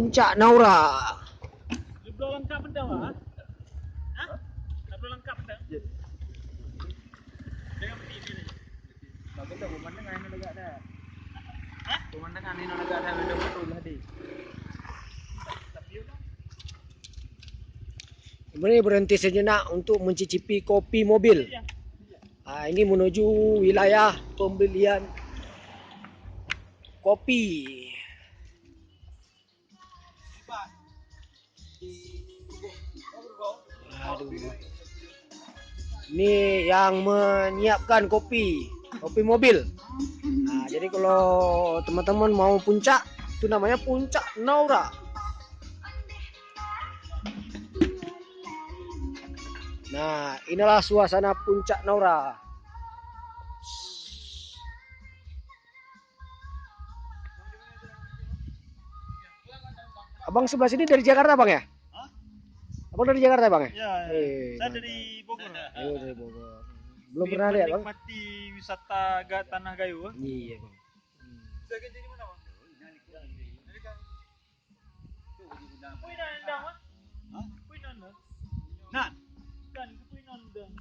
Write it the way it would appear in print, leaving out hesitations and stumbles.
Puncak Naura. Belum lengkap benda, Pak? Hah? Belum lengkap benda? Dengan berdiri nih. Bagus dah, pemandangan ini agak ada. Hah? Pemandangan ini agak ada, benda foto lah di. Ini berhenti sejenak untuk mencicipi kopi mobil. Ini menuju wilayah pembelian kopi. Aduh. Ini yang menyiapkan kopi mobil. Nah, jadi kalau teman-teman mau puncak, itu namanya Puncak Naura. Nah, inilah suasana Puncak Naura. Abang sebelah sini dari Jakarta, Bang ya? Hah? Abang dari Jakarta, Bang ya? Ya, saya dari Bogor. Dari Bogor. Belum pernah lihat, Bang? Menikmati wisata Tanah Gayo. Iya, Bang. Jaga jadi mana, Bang? Puy nandang, Bang? Hah? Puy nandang. Nah, kan puy nandang.